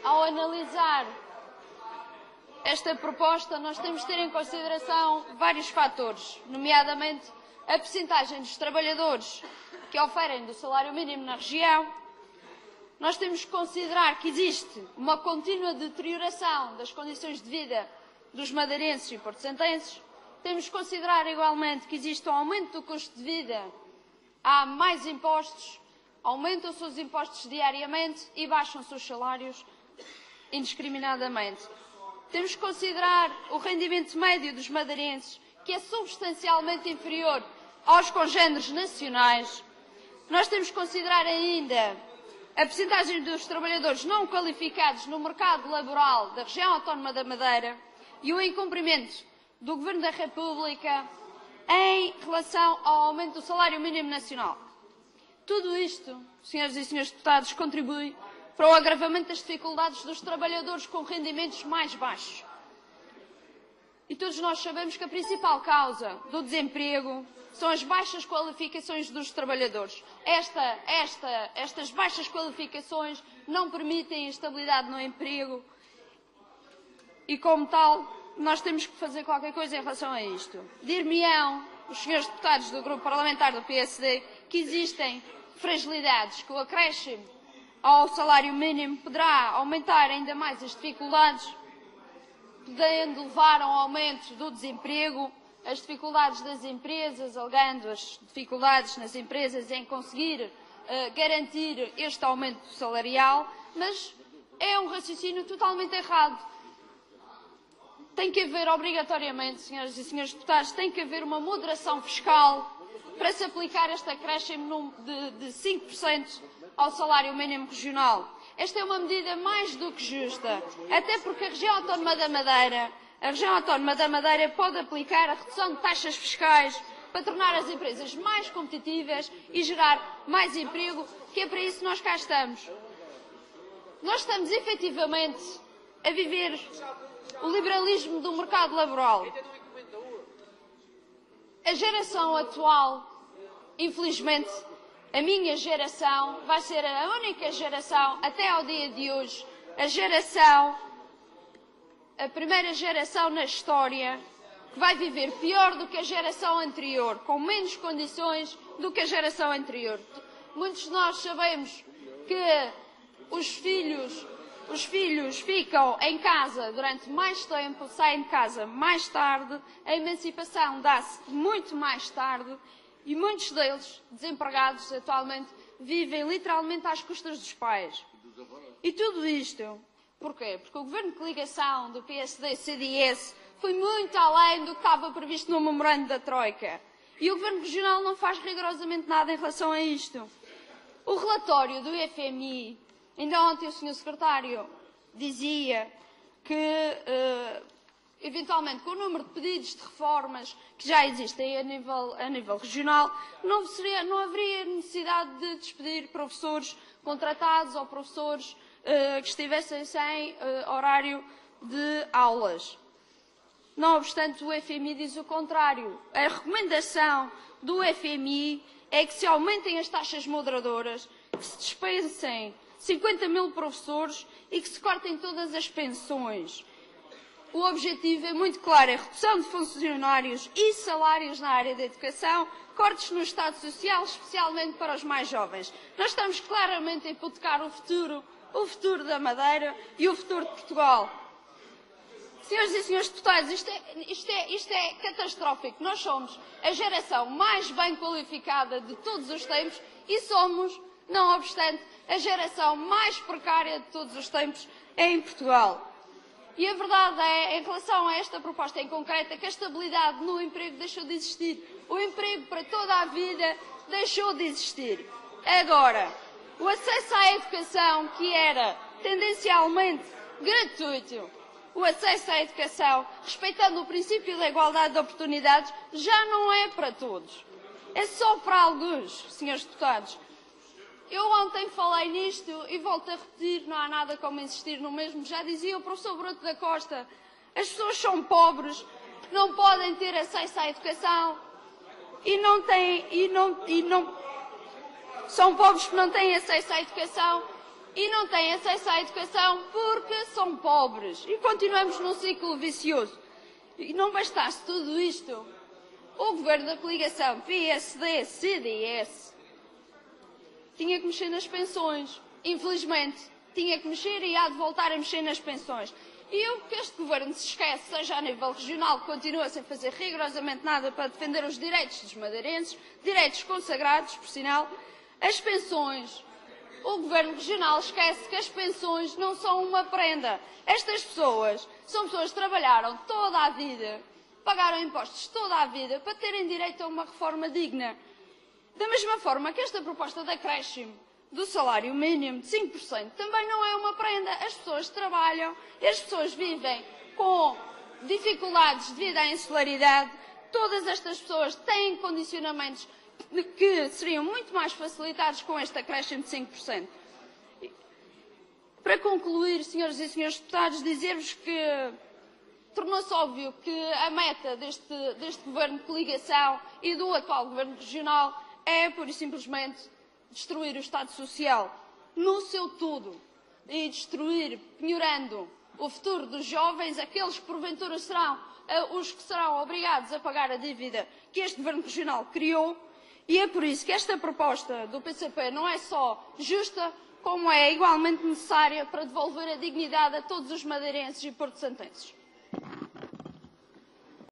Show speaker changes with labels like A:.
A: ao analisar esta proposta, nós temos de ter em consideração vários fatores, nomeadamente a percentagem dos trabalhadores que oferem do salário mínimo na região. Nós temos que considerar que existe uma contínua deterioração das condições de vida dos madeirenses e porto-santenses. Temos que considerar igualmente que existe um aumento do custo de vida, há mais impostos, aumentam-se os impostos diariamente e baixam-se os salários indiscriminadamente. Temos que considerar o rendimento médio dos madeirenses, que é substancialmente inferior aos congêneres nacionais. Nós temos que considerar ainda a percentagem dos trabalhadores não qualificados no mercado laboral da região autónoma da Madeira e o incumprimento do Governo da República em relação ao aumento do salário mínimo nacional. Tudo isto, senhoras e senhores deputados, contribui para o agravamento das dificuldades dos trabalhadores com rendimentos mais baixos. E todos nós sabemos que a principal causa do desemprego são as baixas qualificações dos trabalhadores. Estas baixas qualificações não permitem estabilidade no emprego e, como tal, nós temos que fazer qualquer coisa em relação a isto. Dir-me-ão os senhores deputados do Grupo Parlamentar do PSD que existem fragilidades, que o acréscimo ao salário mínimo poderá aumentar ainda mais as dificuldades, podendo levar a um aumento do desemprego, as dificuldades das empresas, alegando as dificuldades nas empresas em conseguir garantir este aumento salarial, mas é um raciocínio totalmente errado. Tem que haver, obrigatoriamente, senhoras e senhores deputados, tem que haver uma moderação fiscal para se aplicar este acréscimo de 5% ao salário mínimo regional. Esta é uma medida mais do que justa, até porque a região autónoma da Madeira pode aplicar a redução de taxas fiscais para tornar as empresas mais competitivas e gerar mais emprego, que é para isso que nós cá estamos. Nós estamos efetivamente a viver o liberalismo do mercado laboral. A geração atual, infelizmente, a minha geração, vai ser a única geração, até ao dia de hoje, a primeira geração na história que vai viver pior do que a geração anterior, com menos condições do que a geração anterior. Muitos de nós sabemos que os filhos ficam em casa durante mais tempo, saem de casa mais tarde, a emancipação dá-se muito mais tarde e muitos deles, desempregados atualmente, vivem literalmente às custas dos pais. E tudo isto, porquê? Porque o governo de coligação do PSD-CDS foi muito além do que estava previsto no memorando da Troika. E o governo regional não faz rigorosamente nada em relação a isto. O relatório do FMI, ainda ontem o Sr. Secretário dizia que, eventualmente, com o número de pedidos de reformas que já existem a nível regional, não haveria necessidade de despedir professores contratados ou professores que estivessem sem horário de aulas. Não obstante, o FMI diz o contrário. A recomendação do FMI é que se aumentem as taxas moderadoras, que se dispensem 50 mil professores e que se cortem todas as pensões. O objetivo é muito claro, é a redução de funcionários e salários na área da educação, cortes no Estado Social, especialmente para os mais jovens. Nós estamos claramente a hipotecar o futuro da Madeira e o futuro de Portugal. Senhoras e senhores deputados, isto é catastrófico. Nós somos a geração mais bem qualificada de todos os tempos e somos, não obstante, a geração mais precária de todos os tempos em Portugal. E a verdade é, em relação a esta proposta em concreto, que a estabilidade no emprego deixou de existir. O emprego para toda a vida deixou de existir. Agora, o acesso à educação, que era tendencialmente gratuito, o acesso à educação, respeitando o princípio da igualdade de oportunidades, já não é para todos. É só para alguns, senhores deputados. Eu ontem falei nisto e volto a repetir, não há nada como insistir no mesmo. Já dizia o professor Bruto da Costa, as pessoas são pobres, não podem ter acesso à educação são pobres porque não têm acesso à educação e não têm acesso à educação porque são pobres. E continuamos num ciclo vicioso. E não bastasse tudo isto, o governo da coligação PSD-CDS tinha que mexer nas pensões. Infelizmente, tinha que mexer e há de voltar a mexer nas pensões. E o que este governo se esquece, seja a nível regional, que continua sem fazer rigorosamente nada para defender os direitos dos madeirenses, direitos consagrados, por sinal, as pensões. O governo regional esquece que as pensões não são uma prenda. Estas pessoas são pessoas que trabalharam toda a vida, pagaram impostos toda a vida para terem direito a uma reforma digna. Da mesma forma que esta proposta de acréscimo do salário mínimo de 5% também não é uma prenda. As pessoas trabalham, as pessoas vivem com dificuldades devido à insularidade. Todas estas pessoas têm condicionamentos que seriam muito mais facilitados com este acréscimo de 5%. Para concluir, senhoras e senhores deputados, dizer-vos que tornou-se óbvio que a meta deste governo de coligação e do atual governo regional é, pura e simplesmente, destruir o Estado Social no seu tudo e destruir, penhorando o futuro dos jovens, aqueles que porventura serão os que serão obrigados a pagar a dívida que este governo regional criou. E é por isso que esta proposta do PCP não é só justa, como é igualmente necessária para devolver a dignidade a todos os madeirenses e porto-santenses.